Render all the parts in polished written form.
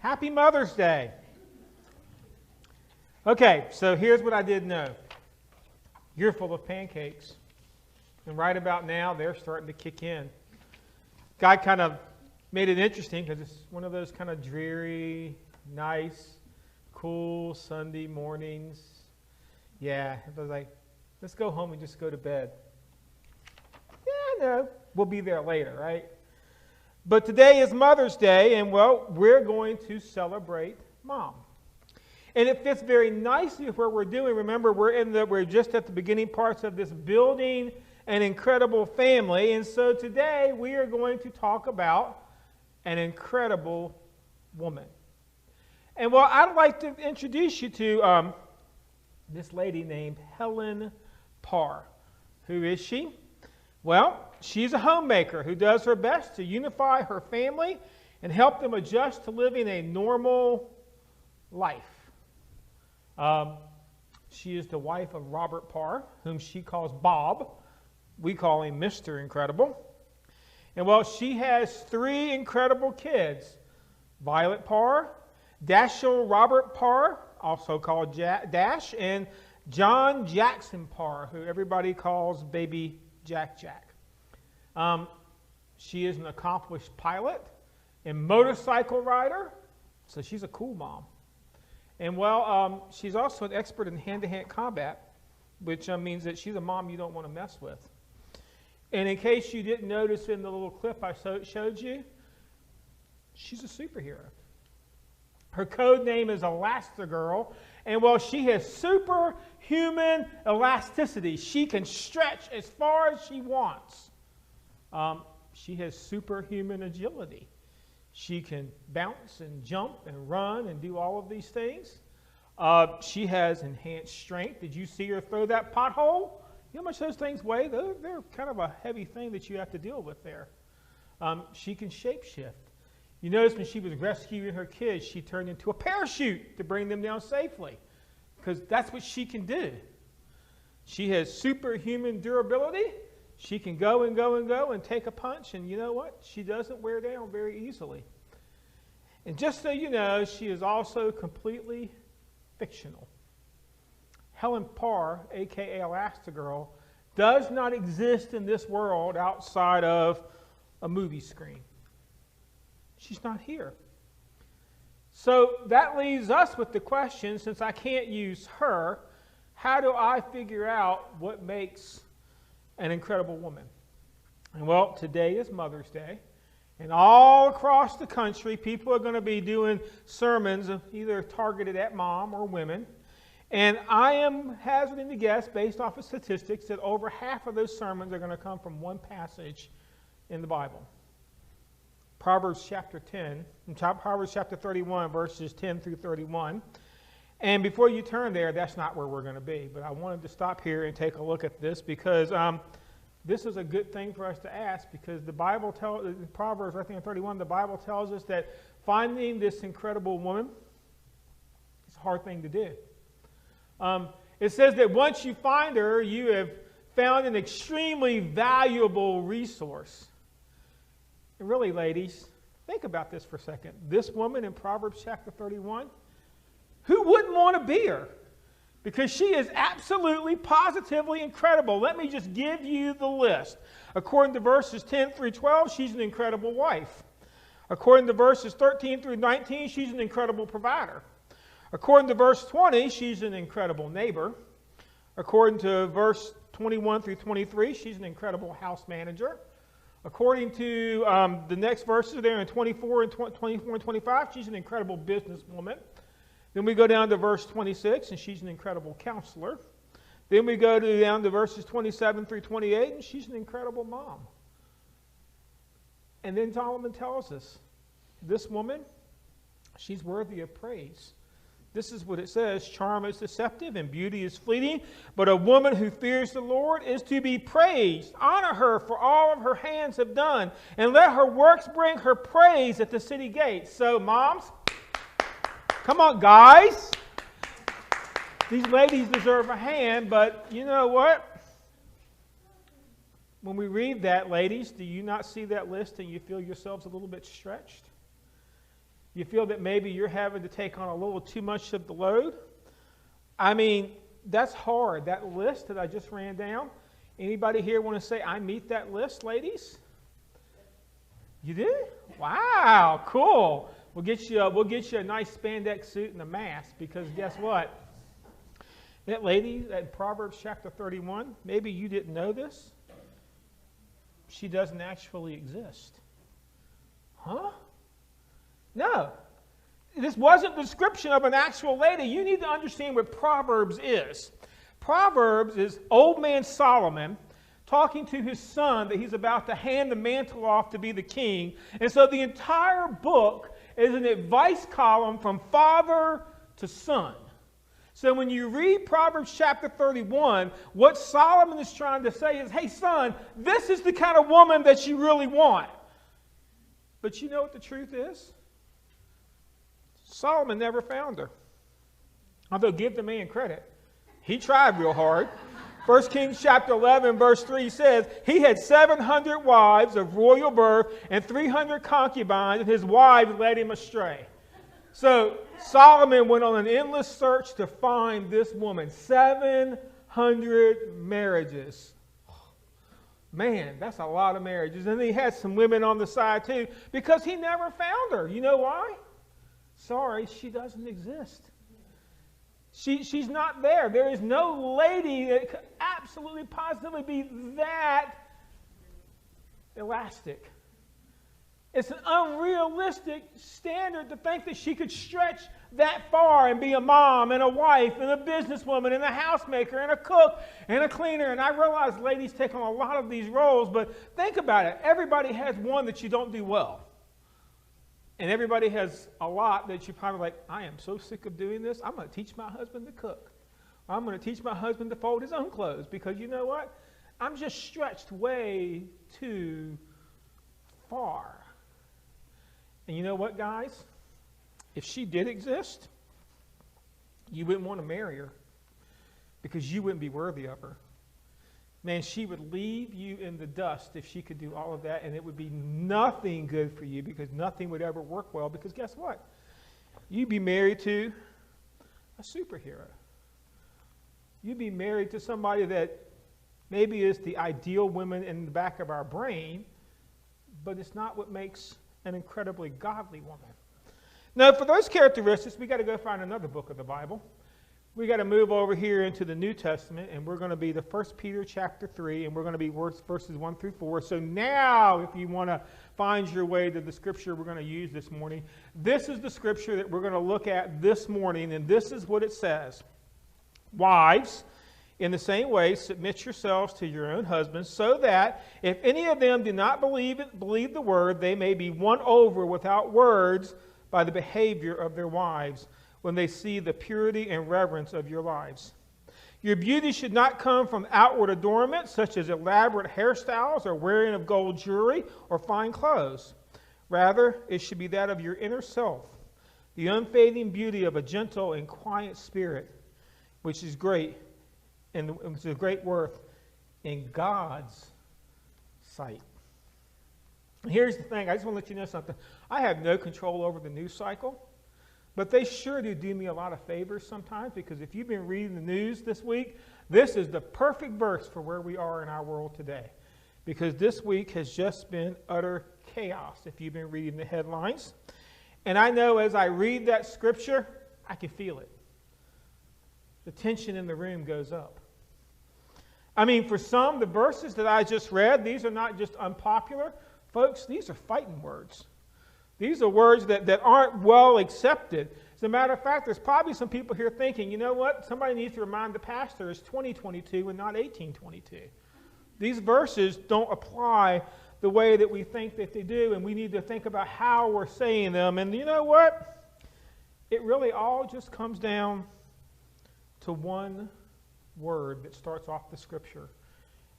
Happy Mother's Day. Okay, so here's what I did know. You're full of pancakes. And right about now, they're starting to kick in. God kind of made it interesting because it's one of those kind of dreary, nice, cool Sunday mornings. Yeah, I was like, let's go home and just go to bed. Yeah, no, we'll be there later, right? But today is Mother's Day, and well, we're going to celebrate Mom. And it fits very nicely with what we're doing. Remember, we're just at the beginning parts of this building an incredible family. And so today we are going to talk about an incredible woman. And well, I'd like to introduce you to this lady named Helen Parr. Who is she? Well, she's a homemaker who does her best to unify her family and help them adjust to living a normal life. She is the wife of Robert Parr, whom she calls Bob. We call him Mr. Incredible. And well, she has 3 incredible kids. Violet Parr, Dashiell Robert Parr, also called Dash, and John Jackson Parr, who everybody calls Baby Jack. She is an accomplished pilot and motorcycle rider, so she's a cool mom. And well, she's also an expert in hand-to-hand combat, which means that she's a mom you don't want to mess with. And in case you didn't notice in the little clip I showed you, she's a superhero. Her code name is Elastigirl, and well, she has superhuman elasticity. She can stretch as far as she wants. She has superhuman agility. She can bounce and jump and run and do all of these things. She has enhanced strength. Did you see her throw that pothole? You know how much those things weigh? They're kind of a heavy thing that you have to deal with there. She can shapeshift. You notice when she was rescuing her kids, she turned into a parachute to bring them down safely, because that's what she can do. She has superhuman durability. She can go and go and go and take a punch, and you know what? She doesn't wear down very easily. And just so you know, she is also completely fictional. Helen Parr, a.k.a. Elastigirl, does not exist in this world outside of a movie screen. She's not here. So that leaves us with the question, since I can't use her, how do I figure out what makes an incredible woman? And well, today is Mother's Day, and all across the country, people are going to be doing sermons either targeted at mom or women. And I am hazarding to guess, based off of statistics, that over half of those sermons are going to come from one passage in the Bible. Proverbs chapter 31, verses 10 through 31. And before you turn there, that's not where we're going to be. But I wanted to stop here and take a look at this because this is a good thing for us to ask, because the Bible tells, in Proverbs, I think in 31, the Bible tells us that finding this incredible woman is a hard thing to do. It says that once you find her, you have found an extremely valuable resource. And really, ladies, think about this for a second. This woman in Proverbs chapter 31, who wouldn't want to be her? Because she is absolutely, positively incredible. Let me just give you the list. According to verses 10 through 12, she's an incredible wife. According to verses 13 through 19, she's an incredible provider. According to verse 20, she's an incredible neighbor. According to verse 21 through 23, she's an incredible house manager. According to the next verses there in 24 and 25, she's an incredible businesswoman. Then we go down to verse 26, and she's an incredible counselor. Then we go down to verses 27 through 28, and she's an incredible mom. And then Solomon tells us, this woman, she's worthy of praise. This is what it says: charm is deceptive and beauty is fleeting, but a woman who fears the Lord is to be praised. Honor her for all of her hands have done, and let her works bring her praise at the city gates. So, moms, come on, guys. These ladies deserve a hand, but you know what? When we read that, ladies, do you not see that list and you feel yourselves a little bit stretched? You feel that maybe you're having to take on a little too much of the load? I mean, that's hard. That list that I just ran down, anybody here want to say, I meet that list, ladies? You do? Wow, cool. We'll get you a nice spandex suit and a mask, because guess what? That lady in Proverbs chapter 31, maybe you didn't know this. She doesn't actually exist. Huh? No. This wasn't the description of an actual lady. You need to understand what Proverbs is. Proverbs is old man Solomon talking to his son that he's about to hand the mantle off to be the king. And so the entire book is an advice column from father to son. So when you read Proverbs chapter 31, what Solomon is trying to say is, hey son, this is the kind of woman that you really want. But you know what the truth is? Solomon never found her. Although give the man credit. He tried real hard. 1 Kings chapter 11 verse 3 says, he had 700 wives of royal birth and 300 concubines, and his wives led him astray. So Solomon went on an endless search to find this woman. 700 marriages. Man, that's a lot of marriages. And he had some women on the side too, because he never found her. You know why? Sorry, she doesn't exist. She's not there. There is no lady that could absolutely positively be that elastic. It's an unrealistic standard to think that she could stretch that far and be a mom and a wife and a businesswoman and a housemaker and a cook and a cleaner. And I realize ladies take on a lot of these roles, but think about it. Everybody has one that you don't do well. And everybody has a lot that you're probably like, I am so sick of doing this. I'm going to teach my husband to cook. I'm going to teach my husband to fold his own clothes, because you know what? I'm just stretched way too far. And you know what, guys? If she did exist, you wouldn't want to marry her, because you wouldn't be worthy of her. Man, she would leave you in the dust if she could do all of that, and it would be nothing good for you, because nothing would ever work well, because guess what? You'd be married to a superhero. You'd be married to somebody that maybe is the ideal woman in the back of our brain, but it's not what makes an incredibly godly woman. Now, for those characteristics, we got to go find another book of the Bible. We got to move over here into the New Testament, and we're going to be the 1 Peter chapter 3, and we're going to be verses 1 through 4. So now, if you want to find your way to the scripture we're going to use this morning, this is the scripture that we're going to look at this morning, and this is what it says. Wives, in the same way, submit yourselves to your own husbands, so that if any of them do not believe the word, they may be won over without words by the behavior of their wives, when they see the purity and reverence of your lives. Your beauty should not come from outward adornment, such as elaborate hairstyles or wearing of gold jewelry or fine clothes. Rather, it should be that of your inner self, the unfading beauty of a gentle and quiet spirit, which is great and which is of great worth in God's sight. And here's the thing. I just want to let you know something. I have no control over the news cycle. But they sure do me a lot of favors sometimes, because if you've been reading the news this week, this is the perfect verse for where we are in our world today. Because this week has just been utter chaos, if you've been reading the headlines. And I know as I read that scripture, I can feel it. The tension in the room goes up. I mean, for some, the verses that I just read, these are not just unpopular. Folks, these are fighting words. These are words that aren't well accepted. As a matter of fact, there's probably some people here thinking, you know what? Somebody needs to remind the pastor it's 2022 and not 1822. These verses don't apply the way that we think that they do, and we need to think about how we're saying them. And you know what? It really all just comes down to one word that starts off the scripture.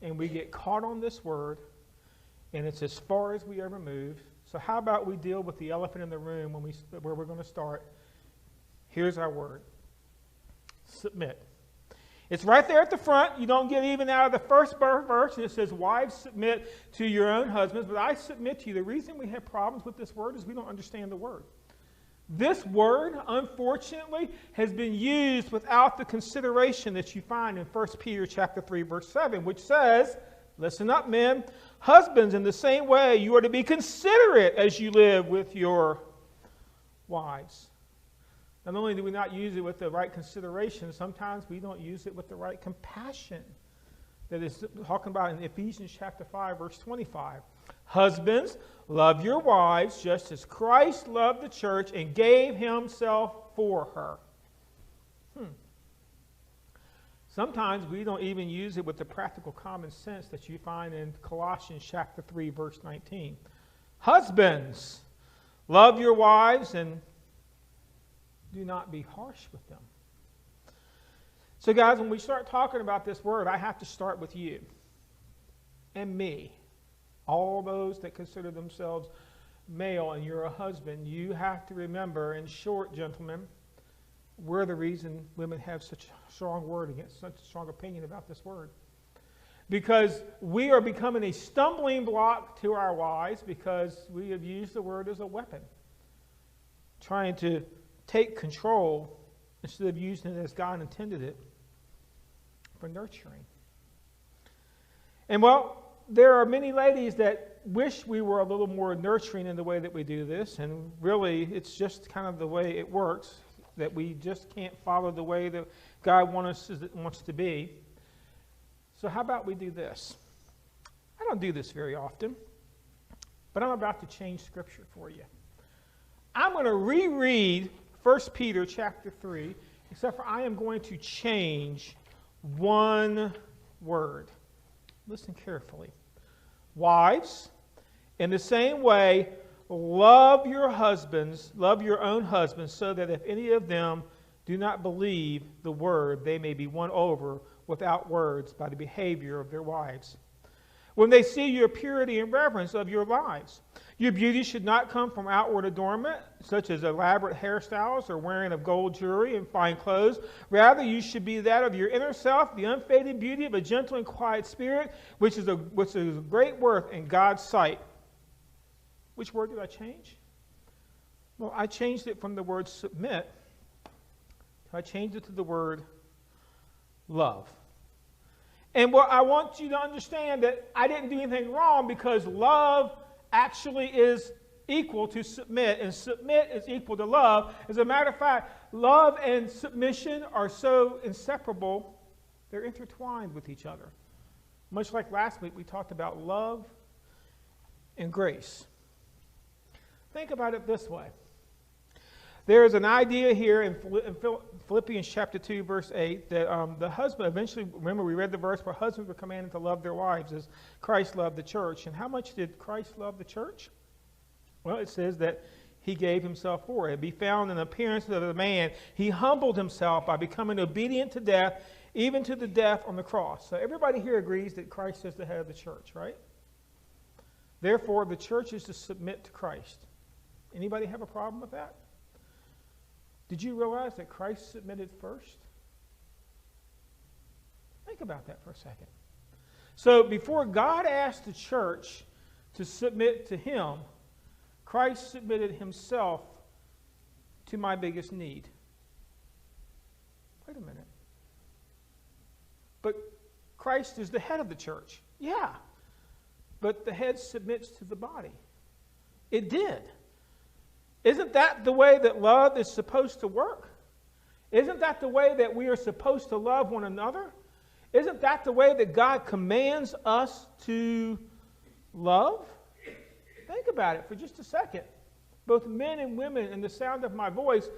And we get caught on this word, and it's as far as we ever move. So how about we deal with the elephant in the room where we're going to start? Here's our word. Submit. It's right there at the front. You don't get even out of the first verse. And it says, wives, submit to your own husbands. But I submit to you, the reason we have problems with this word is we don't understand the word. This word, unfortunately, has been used without the consideration that you find in 1 Peter chapter 3, verse 7, which says, listen up, men, husbands, in the same way you are to be considerate as you live with your wives. Not only do we not use it with the right consideration, sometimes we don't use it with the right compassion. That is talking about in Ephesians chapter 5, verse 25. Husbands, love your wives just as Christ loved the church and gave himself for her. Sometimes we don't even use it with the practical common sense that you find in Colossians chapter 3, verse 19. Husbands, love your wives and do not be harsh with them. So guys, when we start talking about this word, I have to start with you and me. All those that consider themselves male and you're a husband, you have to remember, in short, gentlemen, we're the reason women have such a strong word against, such a strong opinion about this word. Because we are becoming a stumbling block to our wives because we have used the word as a weapon, trying to take control instead of using it as God intended it for nurturing. And well, there are many ladies that wish we were a little more nurturing in the way that we do this, and really it's just kind of the way it works, that we just can't follow the way that God wants to be. So how about we do this? I don't do this very often, but I'm about to change Scripture for you. I'm going to reread 1 Peter chapter 3, except for I am going to change one word. Listen carefully. Wives, in the same way, love your husbands, love your own husbands, so that if any of them do not believe the word, they may be won over without words by the behavior of their wives. When they see your purity and reverence of your lives, your beauty should not come from outward adornment, such as elaborate hairstyles or wearing of gold jewelry and fine clothes. Rather, you should be that of your inner self, the unfading beauty of a gentle and quiet spirit, which is great worth in God's sight. Which word did I change? Well, I changed it from the word submit. I changed it to the word love. And what I want you to understand that I didn't do anything wrong, because love actually is equal to submit, and submit is equal to love. As a matter of fact, love and submission are so inseparable, they're intertwined with each other. Much like last week, we talked about love and grace. Think about it this way. There is an idea here in Philippians chapter 2, verse 8, that the husband eventually, remember we read the verse where husbands were commanded to love their wives as Christ loved the church. And how much did Christ love the church? Well, it says that he gave himself for it. Be found in the appearance of a man. He humbled himself by becoming obedient to death, even to the death on the cross. So everybody here agrees that Christ is the head of the church, right? Therefore, the church is to submit to Christ. Anybody have a problem with that? Did you realize that Christ submitted first? Think about that for a second. So before God asked the church to submit to him, Christ submitted himself to my biggest need. Wait a minute. But Christ is the head of the church. Yeah. But the head submits to the body. It did. Isn't that the way that love is supposed to work? Isn't that the way that we are supposed to love one another? Isn't that the way that God commands us to love? Think about it for just a second. Both men and women in the sound of my voice,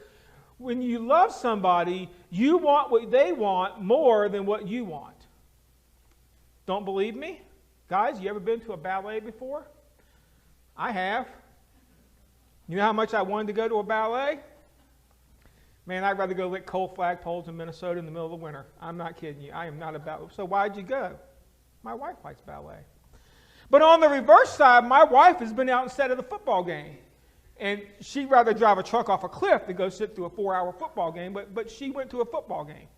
when you love somebody, you want what they want more than what you want. Don't believe me? Guys, you ever been to a ballet before? I have. You know how much I wanted to go to a ballet? Man, I'd rather go lick coal flagpoles in Minnesota in the middle of the winter. I'm not kidding you. I am not a ballet. So why'd you go? My wife likes ballet. But on the reverse side, my wife has been out instead of the football game. And she'd rather drive a truck off a cliff than go sit through a 4-hour football game, but she went to a football game.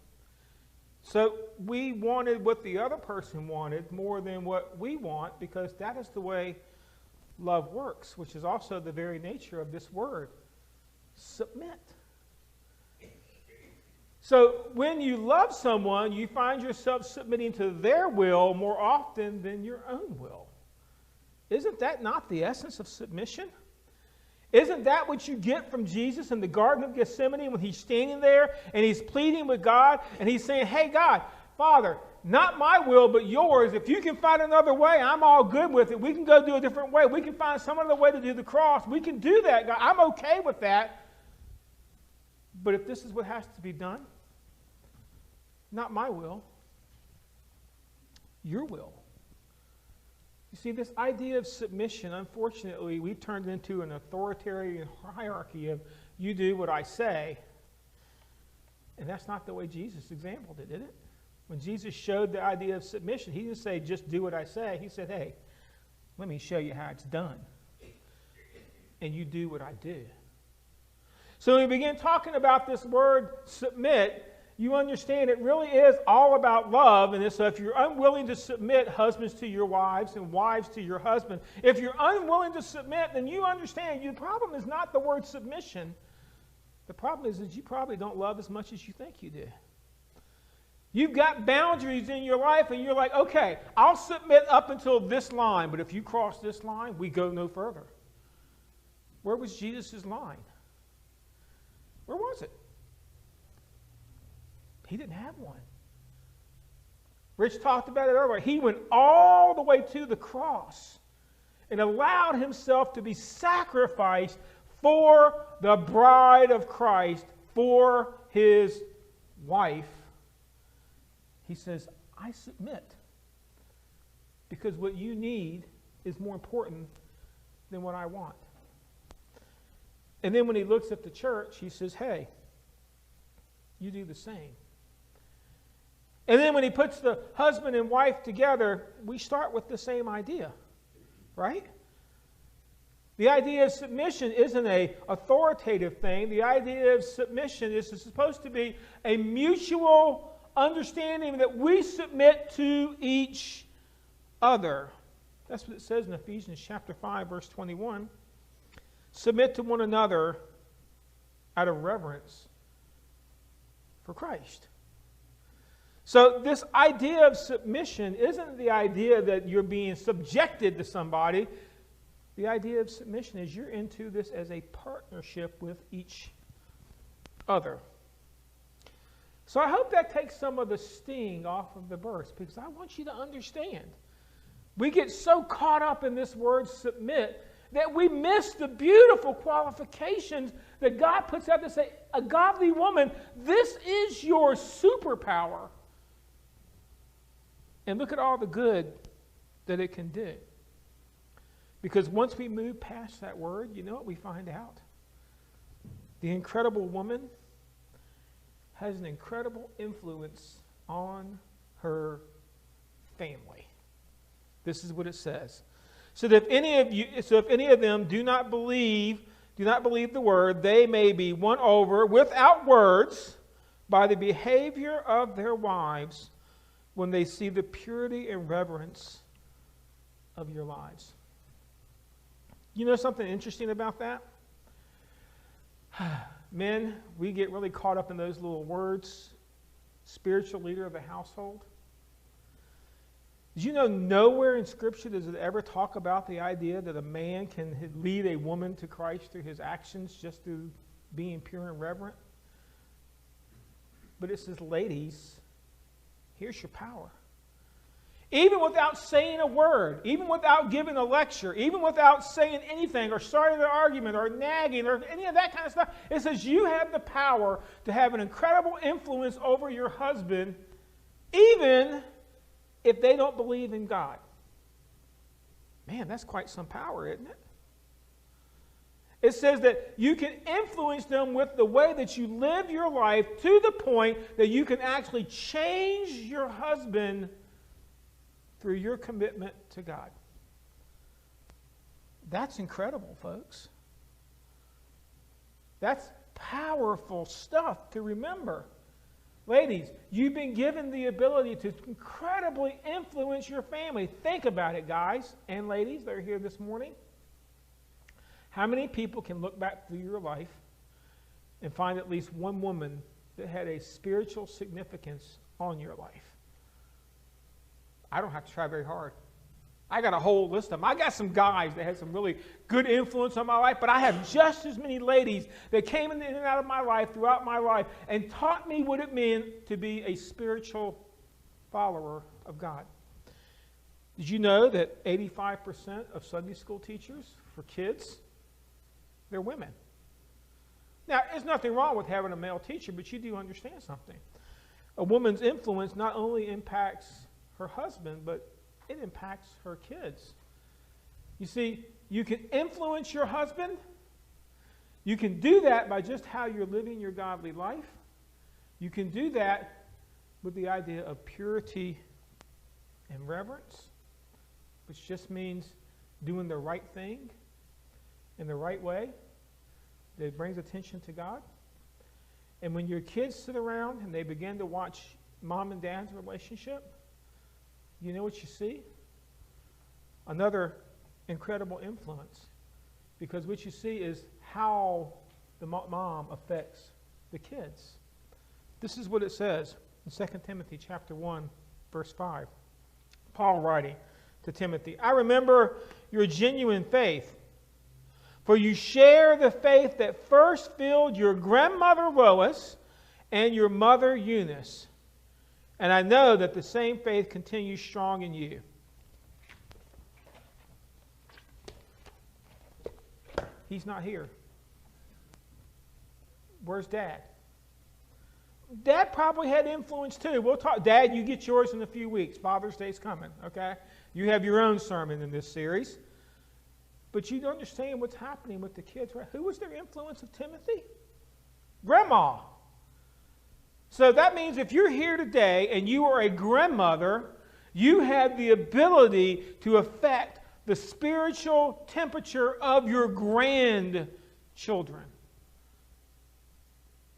So we wanted what the other person wanted more than what we want, because that is the way love works, which is also the very nature of this word, submit. So when you love someone, you find yourself submitting to their will more often than your own will. Isn't that not the essence of submission? Isn't that what you get from Jesus in the Garden of Gethsemane when he's standing there and he's pleading with God and he's saying, hey, God, Father, not my will but yours. If you can find another way, I'm all good with it. We can go do a different way. We can find some other way to do the cross. We can do that, God. I'm okay with that. But if this is what has to be done, not my will, your will. You see, this idea of submission, unfortunately, we've turned into an authoritarian hierarchy of you do what I say. And that's not the way Jesus exampled it, did it? When Jesus showed the idea of submission, he didn't say, just do what I say. He said, hey, let me show you how it's done. And you do what I do. So when we begin talking about this word submit, you understand it really is all about love. And so if you're unwilling to submit, husbands to your wives and wives to your husband, if you're unwilling to submit, then you understand the problem is not the word submission. The problem is that you probably don't love as much as you think you do. You've got boundaries in your life and you're like, okay, I'll submit up until this line, but if you cross this line, we go no further. Where was Jesus' line? Where was it? He didn't have one. Rich talked about it earlier. He went all the way to the cross and allowed himself to be sacrificed for the bride of Christ, for his wife. He says, I submit because what you need is more important than what I want. And then when he looks at the church, he says, hey, you do the same. And then when he puts the husband and wife together, we start with the same idea, right? The idea of submission isn't an authoritative thing. The idea of submission is supposed to be a mutual understanding that we submit to each other. That's what it says in Ephesians chapter 5, verse 21. Submit to one another out of reverence for Christ. So this idea of submission isn't the idea that you're being subjected to somebody. The idea of submission is you're into this as a partnership with each other. So I hope that takes some of the sting off of the verse, because I want you to understand. We get so caught up in this word submit that we miss the beautiful qualifications that God puts out to say, a godly woman, this is your superpower. And look at all the good that it can do. Because once we move past that word, you know what we find out? The incredible woman has an incredible influence on her family. This is what it says. So if any of them do not believe the word, they may be won over without words by the behavior of their wives when they see the purity and reverence of your lives. You know something interesting about that? Men, we get really caught up in those little words. Spiritual leader of the household. Did you know nowhere in Scripture does it ever talk about the idea that a man can lead a woman to Christ through his actions, just through being pure and reverent? But it says, ladies, here's your power. Even without saying a word, even without giving a lecture, even without saying anything or starting an argument or nagging or any of that kind of stuff, it says you have the power to have an incredible influence over your husband, even if they don't believe in God. Man, that's quite some power, isn't it? It says that you can influence them with the way that you live your life to the point that you can actually change your husband through your commitment to God. That's incredible, folks. That's powerful stuff to remember. Ladies, you've been given the ability to incredibly influence your family. Think about it, guys and ladies that are here this morning. How many people can look back through your life and find at least one woman that had a spiritual significance on your life. I don't have to try very hard. I got a whole list of them. I got some guys that had some really good influence on my life, but I have just as many ladies that came in and out of my life throughout my life and taught me what it meant to be a spiritual follower of God. Did you know that 85% of Sunday school teachers for kids, they're women? Now, there's nothing wrong with having a male teacher, but you do understand something. A woman's influence not only impacts her husband, but it impacts her kids. You see, you can influence your husband. You can do that by just how you're living your godly life. You can do that with the idea of purity and reverence, which just means doing the right thing in the right way that brings attention to God. And when your kids sit around and they begin to watch mom and dad's relationship, you know what you see? Another incredible influence. Because what you see is how the mom affects the kids. This is what it says in 2 Timothy chapter 1, verse 5. Paul writing to Timothy, I remember your genuine faith, for you share the faith that first filled your grandmother Lois and your mother Eunice. And I know that the same faith continues strong in you. He's not here. Where's Dad? Dad probably had influence too. We'll talk. Dad, you get yours in a few weeks. Father's Day's coming, okay? You have your own sermon in this series. But you understand what's happening with the kids, right? Who was their influence of Timothy? Grandma. So that means if you're here today and you are a grandmother, you have the ability to affect the spiritual temperature of your grandchildren.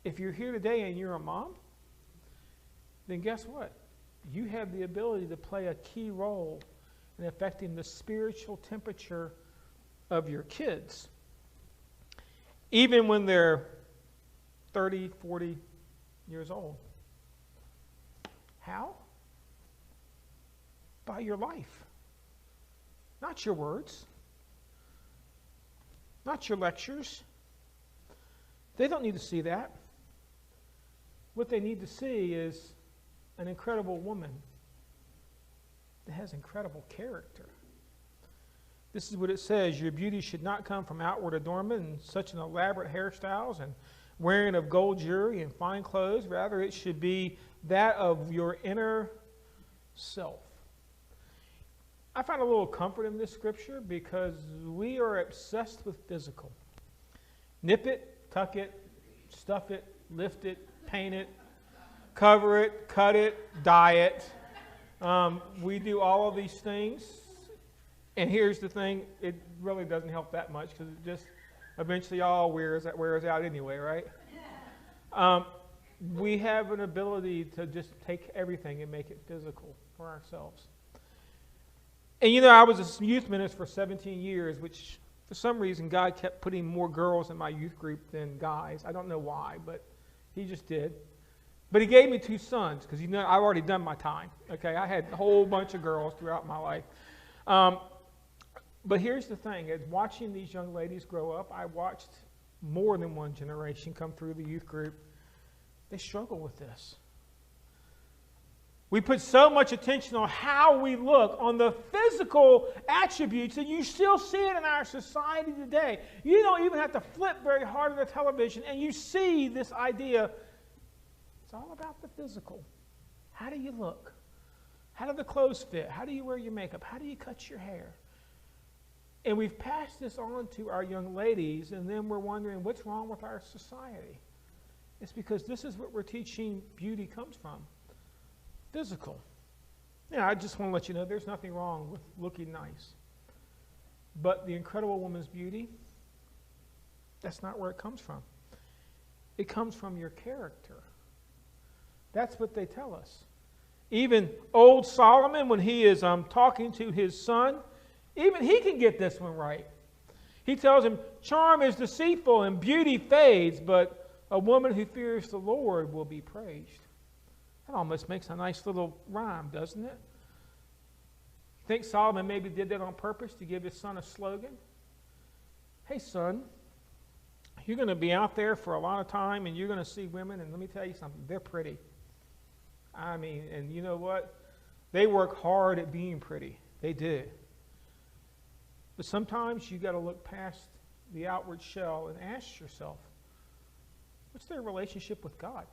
If you're here today and you're a mom, then guess what? You have the ability to play a key role in affecting the spiritual temperature of your kids. Even when they're 30, 40 years old. How? By your life. Not your words. Not your lectures. They don't need to see that. What they need to see is an incredible woman that has incredible character. This is what it says, your beauty should not come from outward adornment and such an elaborate hairstyles and wearing of gold jewelry and fine clothes. Rather, it should be that of your inner self. I find a little comfort in this scripture because we are obsessed with physical. Nip it, tuck it, stuff it, lift it, paint it, cover it, cut it, dye it. We do all of these things. And here's the thing, it really doesn't help that much because it just eventually all wears out anyway, right? We have an ability to just take everything and make it physical for ourselves. And you know, I was a youth minister for 17 years, which for some reason God kept putting more girls in my youth group than guys. I don't know why, but he just did. But he gave me 2 sons because, you know, I've already done my time. Okay, I had a whole bunch of girls throughout my life. But here's the thing, as watching these young ladies grow up, I watched more than one generation come through the youth group. They struggle with this. We put so much attention on how we look, on the physical attributes, and you still see it in our society today. You don't even have to flip very hard on the television, and you see this idea. It's all about the physical. How do you look? How do the clothes fit? How do you wear your makeup? How do you cut your hair? And we've passed this on to our young ladies, and then we're wondering what's wrong with our society. It's because this is what we're teaching beauty comes from. Physical. Yeah, I just want to let you know there's nothing wrong with looking nice. But the incredible woman's beauty, that's not where it comes from. It comes from your character. That's what they tell us. Even old Solomon, when he is talking to his son, even he can get this one right. He tells him, charm is deceitful and beauty fades, but A woman who fears the Lord will be praised. That almost makes a nice little rhyme, doesn't it? You think Solomon maybe did that on purpose to give his son a slogan? Hey, son, you're going to be out there for a lot of time and you're going to see women, and let me tell you something, they're pretty. I mean, and you know what? They work hard at being pretty. They do. But sometimes you got to look past the outward shell and ask yourself, what's their relationship with God?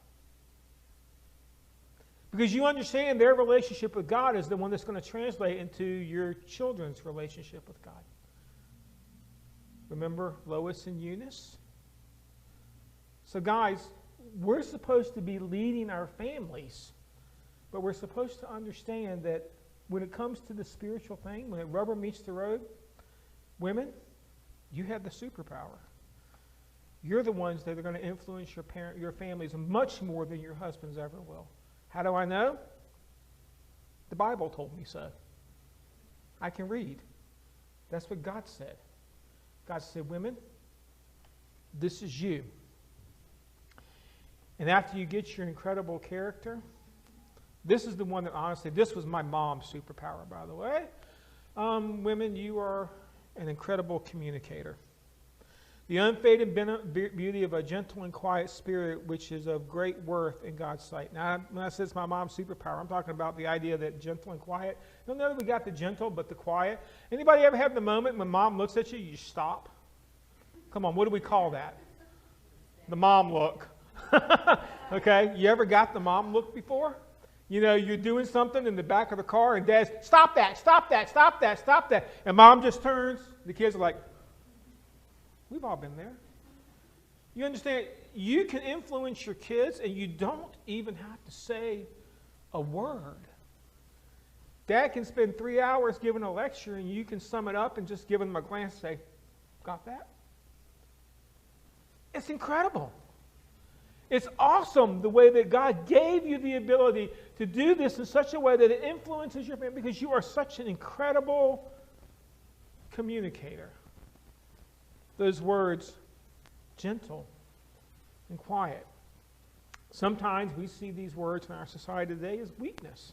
Because you understand their relationship with God is the one that's going to translate into your children's relationship with God. Remember Lois and Eunice? So guys, we're supposed to be leading our families, but we're supposed to understand that when it comes to the spiritual thing, when the rubber meets the road, women, you have the superpower. You're the ones that are going to influence your families much more than your husbands ever will. How do I know? The Bible told me so. I can read. That's what God said. God said, women, this is you. And after you get your incredible character, this is the one that honestly, this was my mom's superpower, by the way. Women, you are an incredible communicator. The unfading beauty of a gentle and quiet spirit, which is of great worth in God's sight. Now, when I say it's my mom's superpower, I'm talking about the idea that gentle and quiet. Don't know that we got the gentle, but the quiet. Anybody ever have the moment when mom looks at you, you stop? Come on, what do we call that? The mom look. Okay, you ever got the mom look before? You know, you're doing something in the back of the car, and dad's, stop that, stop that, stop that, stop that. And mom just turns. The kids are like, we've all been there. You understand? You can influence your kids, and you don't even have to say a word. Dad can spend 3 hours giving a lecture, and you can sum it up and just give them a glance and say, got that? It's incredible. It's awesome the way that God gave you the ability to do this in such a way that it influences your family, because you are such an incredible communicator. Those words, gentle and quiet. Sometimes we see these words in our society today as weakness.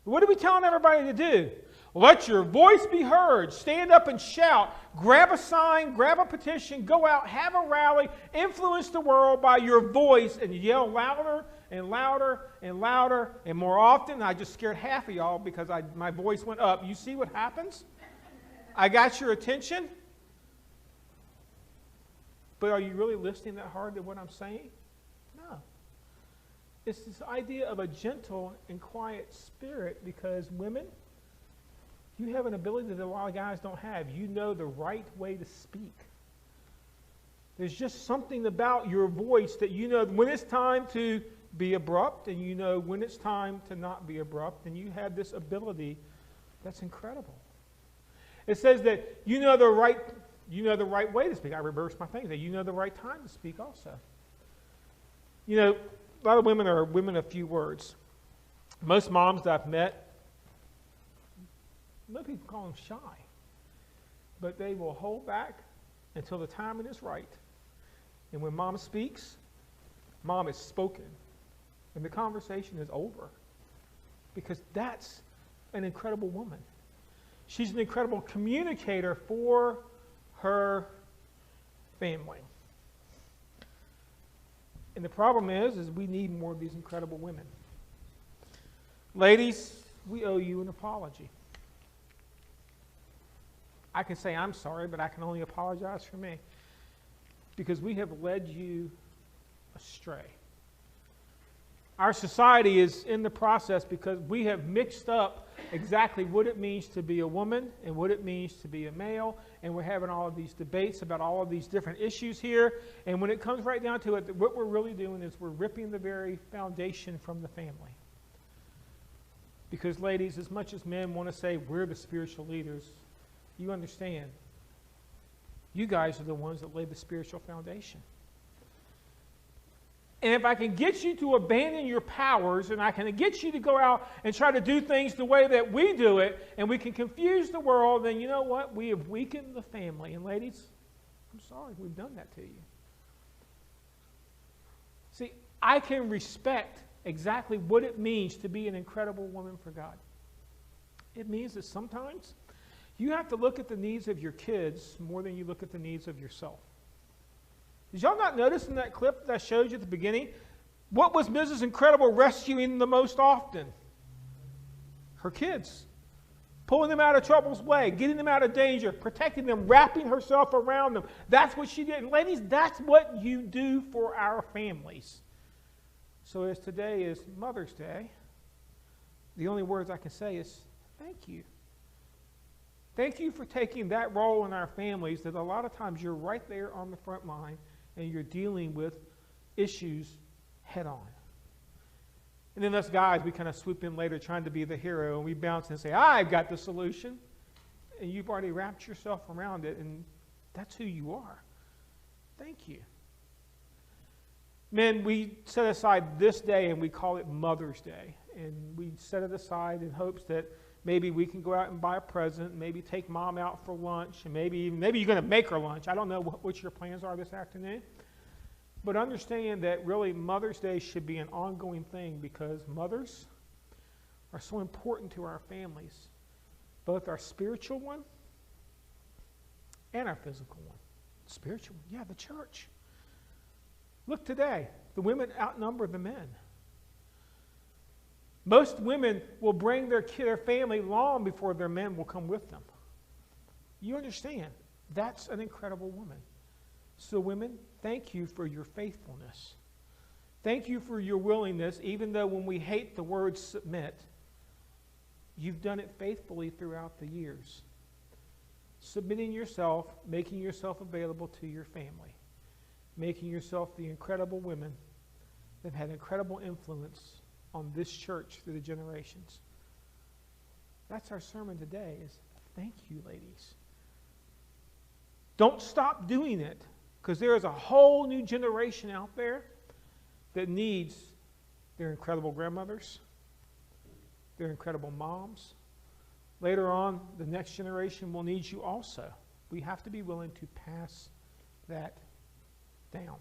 What are we telling everybody to do? Let your voice be heard. Stand up and shout. Grab a sign, grab a petition, go out, have a rally, influence the world by your voice, and yell louder and louder and louder. And more often, I just scared half of y'all because my voice went up. You see what happens? I got your attention. But are you really listening that hard to what I'm saying? No. It's this idea of a gentle and quiet spirit, because women, you have an ability that a lot of guys don't have. You know the right way to speak. There's just something about your voice that you know when it's time to be abrupt, and you know when it's time to not be abrupt, and you have this ability that's incredible. It says that you know the right way to speak. I reversed my thing. That you know the right time to speak also. You know, a lot of women are women of few words. Most moms that I've met, most people call them shy. But they will hold back until the timing is right. And when mom speaks, mom has spoken. And the conversation is over. Because that's an incredible woman. She's an incredible communicator for her family. And the problem is we need more of these incredible women. Ladies, we owe you an apology. I can say I'm sorry, but I can only apologize for me. Because we have led you astray. Our society is in the process because we have mixed up exactly what it means to be a woman and what it means to be a male, and we're having all of these debates about all of these different issues here, and when it comes right down to it, what we're really doing is we're ripping the very foundation from the family. Because ladies, as much as men want to say we're the spiritual leaders, you understand, you guys are the ones that laid the spiritual foundation. And if I can get you to abandon your powers, and I can get you to go out and try to do things the way that we do it, and we can confuse the world, then you know what? We have weakened the family. And ladies, I'm sorry, we've done that to you. See, I can respect exactly what it means to be an incredible woman for God. It means that sometimes you have to look at the needs of your kids more than you look at the needs of yourself. Did y'all not notice in that clip that I showed you at the beginning? What was Mrs. Incredible rescuing the most often? Her kids. Pulling them out of trouble's way, getting them out of danger, protecting them, wrapping herself around them. That's what she did. And ladies, that's what you do for our families. So as today is Mother's Day, the only words I can say is thank you. Thank you for taking that role in our families that a lot of times you're right there on the front line and you're dealing with issues head on. And then us guys, we kind of swoop in later trying to be the hero, and we bounce and say, I've got the solution. And you've already wrapped yourself around it, and that's who you are. Thank you. Men, we set aside this day, and we call it Mother's Day. And we set it aside in hopes that maybe we can go out and buy a present, maybe take mom out for lunch, and maybe you're going to make her lunch. I don't know what your plans are this afternoon. But understand that really Mother's Day should be an ongoing thing because mothers are so important to our families, both our spiritual one and our physical one. Spiritual one, yeah, the church. Look today, the women outnumber the men. Most women will bring their family long before their men will come with them. You understand, that's an incredible woman. So women, thank you for your faithfulness. Thank you for your willingness, even though when we hate the word submit, you've done it faithfully throughout the years. Submitting yourself, making yourself available to your family, making yourself the incredible women that had incredible influence on this church through the generations. That's our sermon today is thank you, ladies. Don't stop doing it. Because there is a whole new generation out there that needs their incredible grandmothers, their incredible moms. Later on, the next generation will need you also. We have to be willing to pass that down.